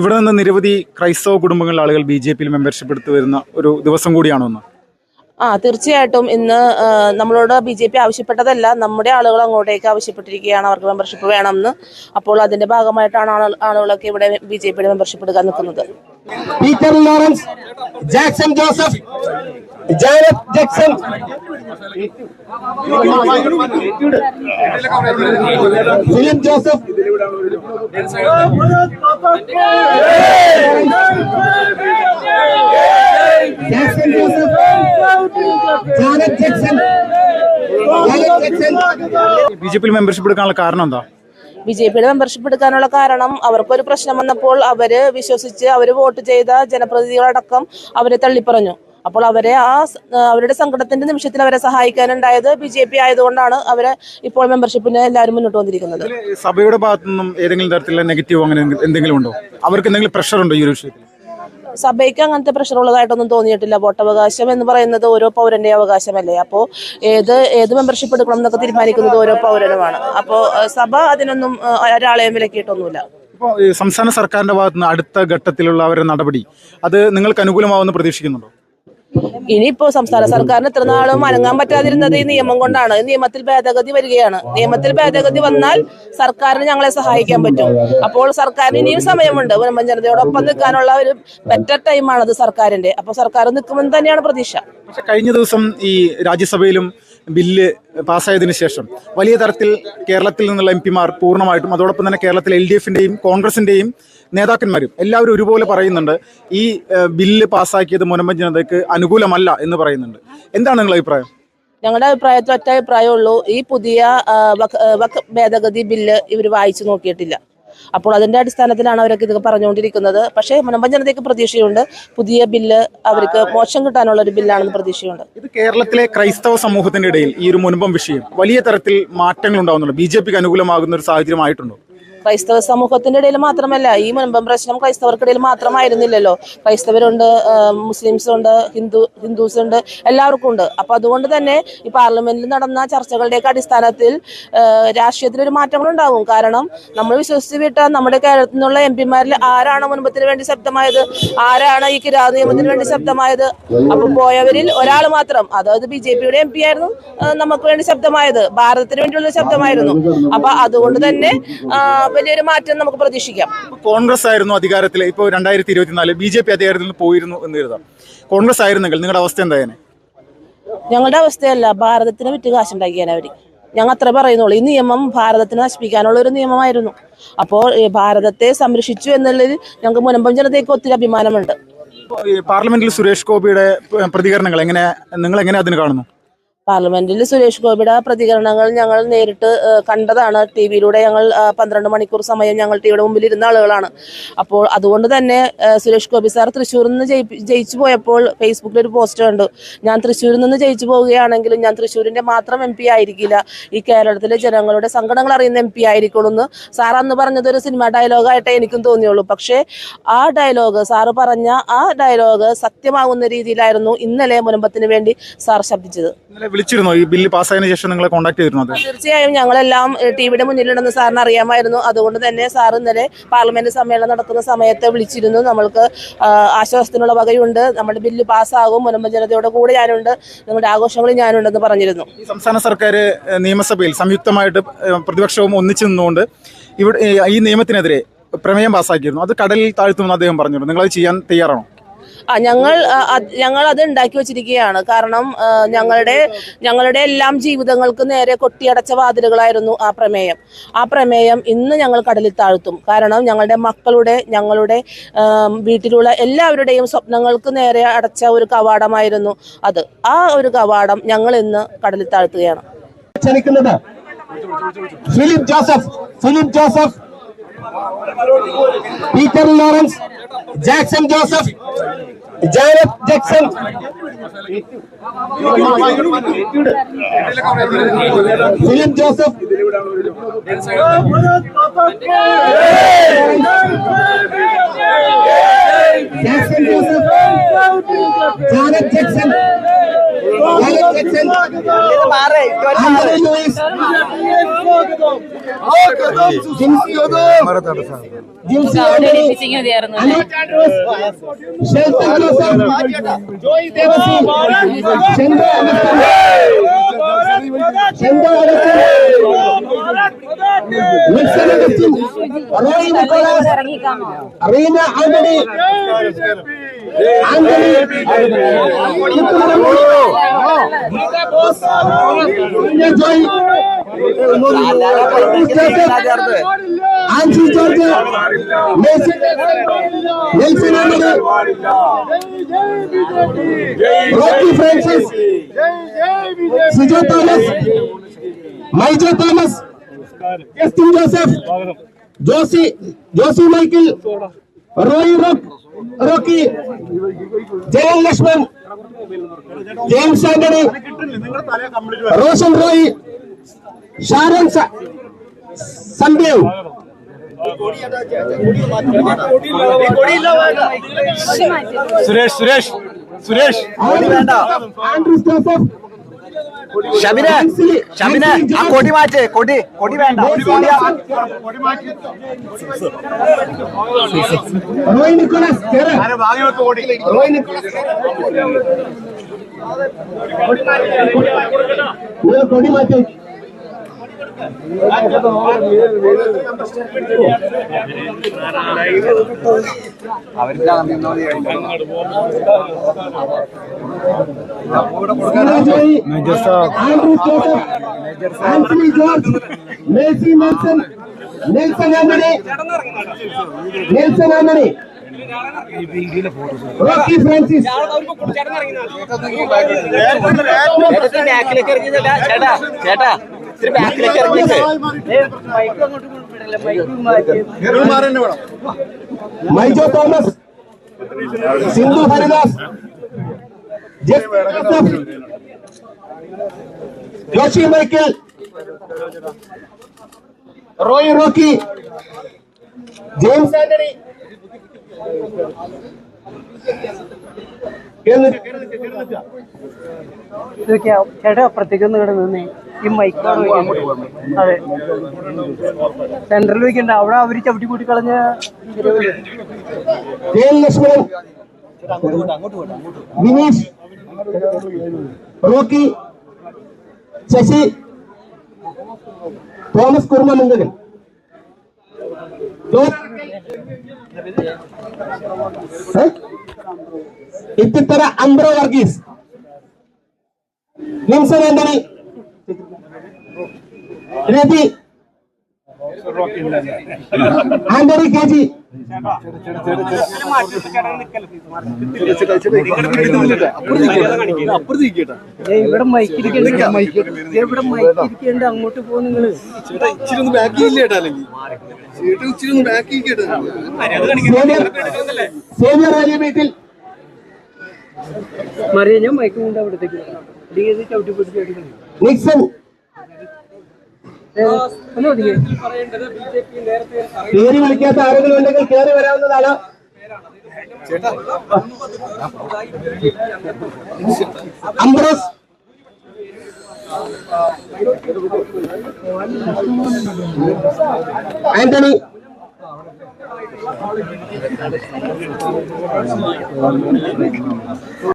ഇവിടെ നിന്ന് നിരവധി ക്രൈസ്തവ കുടുംബങ്ങളിലെ ആളുകൾ ബി.ജെ.പിയിൽ മെമ്പർഷിപ്പ് എടുത്തു വരുന്ന ഒരു ദിവസം കൂടിയാണോ ഇന്ന്? തീർച്ചയായിട്ടും ഇന്ന് നമ്മളോട് ബി.ജെ.പി ആവശ്യപ്പെട്ടതല്ല, നമ്മുടെ ആളുകൾ അങ്ങോട്ടേക്ക് ആവശ്യപ്പെട്ടിരിക്കുകയാണ് അവർക്ക് മെമ്പർഷിപ്പ് വേണമെന്ന്. അപ്പോൾ അതിന്റെ ഭാഗമായിട്ടാണ് ആളുകളൊക്കെ ഇവിടെ ബി.ജെ.പിയുടെ മെമ്പർഷിപ്പ് എടുക്കാൻ നിൽക്കുന്നത്. Peter Lawrence, Jackson Joseph, Janet Jackson, ഫിലിം Joseph, Jackson Joseph, Janet Jackson. ബി.ജെ.പിയിൽ മെമ്പർഷിപ്പ് എടുക്കാനുള്ള കാരണം എന്താ? ബി.ജെ.പിയുടെ മെമ്പർഷിപ്പ് എടുക്കാനുള്ള കാരണം അവർക്കൊരു പ്രശ്നം വന്നപ്പോൾ അവര് വിശ്വസിച്ച് അവര് വോട്ട് ചെയ്ത ജനപ്രതിനിധികളടക്കം അവരെ തള്ളിപ്പറഞ്ഞു. അപ്പോൾ അവരെ അവരുടെ സങ്കടത്തിന്റെ നിമിഷത്തിൽ അവരെ സഹായിക്കാനുണ്ടായത് ബി.ജെ.പി ആയതുകൊണ്ടാണ് അവരെ ഇപ്പോൾ മെമ്പർഷിപ്പിന് എല്ലാവരും മുന്നോട്ട് വന്നിരിക്കുന്നത്. സഭയുടെ ഭാഗത്തു നിന്നും ഏതെങ്കിലും തരത്തിലുള്ള നെഗറ്റീവ് അങ്ങനെ എന്തെങ്കിലും ഉണ്ടോ? അവർക്ക് എന്തെങ്കിലും പ്രഷർ ഉണ്ടോ ഈ ഒരു വിഷയത്തിൽ? സഭയ്ക്ക് അങ്ങനത്തെ പ്രഷർ ഉള്ളതായിട്ടൊന്നും തോന്നിയിട്ടില്ല. വോട്ടവകാശം എന്ന് പറയുന്നത് ഓരോ പൗരന്റെ അവകാശമല്ലേ. അപ്പോൾ ഏത് മെമ്പർഷിപ്പ് എടുക്കണം എന്നൊക്കെ തീരുമാനിക്കുന്നത് ഓരോ പൗരനുമാണ്. അപ്പോൾ സഭ അതിനൊന്നും ഒരാളെയും വിലക്കിയിട്ടൊന്നുമില്ല. ഇപ്പോൾ സംസ്ഥാന സർക്കാരിന്റെ ഭാഗത്ത് നിന്ന് അടുത്ത ഘട്ടത്തിലുള്ള അവരുടെ നടപടി അത് നിങ്ങൾക്ക് അനുകൂലമാവുമെന്ന് പ്രതീക്ഷിക്കുന്നുണ്ടോ? ഇനിയിപ്പോ സംസ്ഥാന സർക്കാരിന് ഇത്ര നാളും അനങ്ങാൻ പറ്റാതിരുന്നത് ഈ നിയമം കൊണ്ടാണ്. ഈ നിയമത്തിൽ ഭേദഗതി വരികയാണ്. നിയമത്തിൽ ഭേദഗതി വന്നാൽ സർക്കാരിന് ഞങ്ങളെ സഹായിക്കാൻ പറ്റും. അപ്പോൾ സർക്കാരിന് ഇനിയും സമയമുണ്ട്. മുൻപൻ ജനതയോടൊപ്പം നിൽക്കാനുള്ള ഒരു ബെറ്റർ ടൈമാണത് സർക്കാരിന്റെ. അപ്പോൾ സർക്കാർ നിൽക്കുമെന്ന് തന്നെയാണ് പ്രതീക്ഷ. പക്ഷെ കഴിഞ്ഞ ദിവസം ഈ രാജ്യസഭയിലും ബില്ല് പാസ്സായതിനു ശേഷം വലിയ തരത്തിൽ കേരളത്തിൽ നിന്നുള്ള എം.പിമാർ പൂർണ്ണമായിട്ടും അതോടൊപ്പം തന്നെ കേരളത്തിലെ LDF-ന്റെയും കോൺഗ്രസിന്റെയും നേതാക്കന്മാരും എല്ലാവരും ഒരുപോലെ പറയുന്നുണ്ട് ഈ ബില്ല് പാസ്സാക്കിയത് മുൻപൻ ജനതയ്ക്ക് അനുകൂലമല്ല എന്ന് പറയുന്നുണ്ട്. എന്താണ് നിങ്ങളുടെ അഭിപ്രായം? ഞങ്ങളുടെ അഭിപ്രായത്തിൽ ഒറ്റ അഭിപ്രായമുള്ളൂ, ഈ പുതിയ ഭേദഗതി ബില്ല് ഇവർ വായിച്ചു നോക്കിയിട്ടില്ല. അപ്പോൾ അതിന്റെ അടിസ്ഥാനത്തിലാണ് അവരൊക്കെ ഇതൊക്കെ പറഞ്ഞുകൊണ്ടിരിക്കുന്നത്. പക്ഷേ മുൻപൻ ജനതയ്ക്ക് പ്രതീക്ഷയുണ്ട്, പുതിയ ബില്ല് അവർക്ക് മോശം കിട്ടാനുള്ള ഒരു ബില്ലാണെന്ന് പ്രതീക്ഷയുണ്ട്. ഇത് കേരളത്തിലെ ക്രൈസ്തവ സമൂഹത്തിന്റെ ഇടയിൽ ഈ ഒരു മുൻപം വിഷയം വലിയ തരത്തിൽ മാറ്റങ്ങൾ ഉണ്ടാകുന്നുണ്ട്. ബി.ജെ.പിക്ക് അനുകൂലമാകുന്ന ഒരു സാഹചര്യമായിട്ടുണ്ടോ? ക്രൈസ്തവ സമൂഹത്തിന്റെ ഇടയിൽ മാത്രമല്ല, ഈ മുൻപം പ്രശ്നം ക്രൈസ്തവർക്കിടയിൽ മാത്രമായിരുന്നില്ലല്ലോ. ക്രൈസ്തവരുണ്ട്, മുസ്ലിംസ് ഉണ്ട്, ഹിന്ദുസ് ഉണ്ട്, എല്ലാവർക്കും ഉണ്ട്. അപ്പൊ അതുകൊണ്ട് തന്നെ ഈ പാർലമെന്റിൽ നടന്ന ചർച്ചകളുടെയൊക്കെ അടിസ്ഥാനത്തിൽ രാഷ്ട്രീയത്തിലൊരു മാറ്റങ്ങളുണ്ടാകും. കാരണം നമ്മൾ വിശ്വസിച്ച് വിട്ട നമ്മുടെ കേരളത്തിൽ നിന്നുള്ള എം.പിമാരിൽ ആരാണ് മുൻപത്തിന് വേണ്ടി ശബ്ദമായത്, ആരാണ് ഈ കിരാത നിയമത്തിന് വേണ്ടി ശബ്ദമായത്? അപ്പൊ പോയവരിൽ ഒരാൾ മാത്രം, അതായത് ബി.ജെ.പിയുടെ എം.പി ആയിരുന്നു നമുക്ക് വേണ്ടി ശബ്ദമായത്, ഭാരതത്തിന് വേണ്ടിയുള്ള ശബ്ദമായിരുന്നു. അപ്പൊ അതുകൊണ്ട് തന്നെ വലിയൊരു മാറ്റം നമുക്ക് പ്രതീക്ഷിക്കാം. കോൺഗ്രസ് ആയിരുന്നു അധികാരത്തിൽ, ഇപ്പോൾ 2024 ബി.ജെ.പി അധികാരത്തിൽ പോയിരുന്നു എന്ന് കരുതാം. കോൺഗ്രസ് ആയിരുന്നെങ്കിൽ നിങ്ങളുടെ അവസ്ഥ എന്തായാലും? ഞങ്ങളുടെ അവസ്ഥയല്ല, ഭാരതത്തിന് വിറ്റ് കാശുണ്ടാക്കിയാൽ അവര്. ഞങ്ങൾ അത്ര പറയുന്നുള്ളൂ. ഈ നിയമം ഭാരതത്തിന് നശിപ്പിക്കാനുള്ള ഒരു നിയമമായിരുന്നു. അപ്പോൾ ഭാരതത്തെ സംരക്ഷിച്ചു എന്നുള്ളതിൽ ഞങ്ങൾക്ക് മുൻപം ജനതയ്ക്ക് ഒത്തിരി അഭിമാനമുണ്ട്. പാർലമെന്റിൽ സുരേഷ് ഗോപിയുടെ പ്രതികരണങ്ങൾ നിങ്ങൾ എങ്ങനെ അതിന് കാണുന്നു? പാർലമെന്റിൽ സുരേഷ് ഗോപിയുടെ പ്രതികരണങ്ങൾ ഞങ്ങൾ നേരിട്ട് കണ്ടതാണ്. ടി.വിയിലൂടെ ഞങ്ങൾ 12 മണിക്കൂർ സമയം ഞങ്ങൾ ടി.വിയുടെ മുമ്പിൽ ഇരുന്ന ആളുകളാണ്. അപ്പോൾ അതുകൊണ്ട് തന്നെ സുരേഷ് ഗോപി സാർ തൃശ്ശൂരിൽ നിന്ന് ജയിച്ചു പോയപ്പോൾ ഫേസ്ബുക്കിൽ ഒരു പോസ്റ്റ് കണ്ടു, ഞാൻ തൃശ്ശൂരിൽ നിന്ന് ജയിച്ചു പോവുകയാണെങ്കിലും ഞാൻ തൃശ്ശൂരിന്റെ മാത്രം എം.പി ആയിരിക്കില്ല, ഈ കേരളത്തിലെ ജനങ്ങളുടെ സങ്കടങ്ങൾ അറിയുന്ന എം.പി ആയിരിക്കുള്ളൂ എന്ന് സാർ അന്ന് പറഞ്ഞത് ഒരു സിനിമ ഡയലോഗായിട്ടേ എനിക്കും തോന്നിയുള്ളൂ. പക്ഷേ ആ ഡയലോഗ്, സാറ് പറഞ്ഞ ആ ഡയലോഗ് സത്യമാകുന്ന രീതിയിലായിരുന്നു ഇന്നലെ മുൻപത്തിന് വേണ്ടി സാർ ശബ്ദിച്ചത്. വിളിച്ചിരുന്നോ ഈ ബില്ല് പാസ്സായതിനു ശേഷം നിങ്ങളെ കോൺടാക്ട് ചെയ്തിരുന്നത്? തീർച്ചയായും ഞങ്ങളെല്ലാം ടി.വിയുടെ മുന്നിലുണ്ടെന്ന് സാറിന് അറിയാമായിരുന്നു. അതുകൊണ്ട് തന്നെ സാർ ഇന്നലെ പാർലമെന്റ് സമ്മേളനം നടക്കുന്ന സമയത്ത് വിളിച്ചിരുന്നു. നമ്മൾക്ക് ആശ്വാസത്തിനുള്ള വകയുണ്ട്, നമ്മുടെ ബില്ല് പാസ്സാകും, മുൻപൻ ജനതയുടെ കൂടെ ഞാനുണ്ട്, നിങ്ങളുടെ ആഘോഷങ്ങളിൽ ഞാനുണ്ടെന്ന് പറഞ്ഞിരുന്നു. ഈ സംസ്ഥാന സർക്കാർ നിയമസഭയിൽ സംയുക്തമായിട്ട് പ്രതിപക്ഷവും ഒന്നിച്ചു നിന്നുകൊണ്ട് ഇവിടെ ഈ നിയമത്തിനെതിരെ പ്രമേയം പാസ്സാക്കിയിരുന്നു. അത് കടലിൽ താഴ്ത്തുമെന്ന് അദ്ദേഹം പറഞ്ഞിരുന്നു. നിങ്ങളത് ചെയ്യാൻ തയ്യാറാണോ? ഞങ്ങൾ അത് ഉണ്ടാക്കി വെച്ചിരിക്കുകയാണ്. കാരണം ഞങ്ങളുടെ എല്ലാം ജീവിതങ്ങൾക്ക് നേരെ കൊട്ടിയടച്ച വാതിലുകളായിരുന്നു ആ പ്രമേയം ഇന്ന് ഞങ്ങൾ കടലിൽ താഴ്ത്തും. കാരണം ഞങ്ങളുടെ മക്കളുടെ, ഞങ്ങളുടെ വീട്ടിലുള്ള എല്ലാവരുടെയും സ്വപ്നങ്ങൾക്ക് നേരെ അടച്ച ഒരു കവാടമായിരുന്നു അത്. ആ ഒരു കവാടം ഞങ്ങൾ ഇന്ന് കടലിൽ താഴ്ത്തുകയാണ്. ഫിലിം Joseph, Peter Lawrence, Jackson Joseph, Janet Jackson, ഫിലിം Joseph, Jackson Joseph, Janet Jackson, Jackson, Anthony Lewis, Jimsy Anthony, Annette Andrews, Shelton Joseph, Joy Devasi, Chandra Augustine, Nixon Augustine, Roy Nicholas, Reena Anthony, Joy, Angie George, Nelson Anthony, Rocky Francis, Sujo Thomas, Maijo Thomas, Justin Joseph, Josie Michael, Roy Rocky, Jayan Lakshman, James Anthony, Roshan Roy, Sharon Sandev, Suresh Andrew Joseph, ഷബിനെ ആ കൊടി മാറ്റ് കൊടി വേണ്ട Roy Nicholas, Roy Nicholas, Kodi Mate. Andrew Joseph, Anthony George, Macy Nelson Anthony, Rocky Francis, ചേട്ടാ Maijo Thomas, Sindhu Haridas, Jeff Joseph, Joshi Michael, Roy Rocky, James Anthony. ചേട്ടാ അപ്പുറത്തേക്കൊന്നും ഇവിടെ നിന്നേ ഈ മൈക്കാണ് അതെ സെൻട്രൽ വെക്കണ്ട അവിടെ അവര് ചവിട്ടി കൂട്ടി കളഞ്ഞ Vinesh, Rocky, Shashi, Thomas Kurma Mangagan, Ittara Ambro Varghese, Limson Anthony, Reddy, Anthony KG, ഇവിടെ മൈക്കിരിക്കേണ്ട അങ്ങോട്ട് പോകും നിങ്ങള് Savior Ali Meetil, മറിയ ഞാൻ മൈക്ക് കൊണ്ട് അവിടത്തേക്ക് ചവിട്ടി പിടിച്ച് Nixon, പേര് വിളിക്കാത്ത ആരെങ്കിലും ഉണ്ടെങ്കിൽ കയറി വരാവുന്നതാണ്. അംബ്രോസ്, ആന്റണി,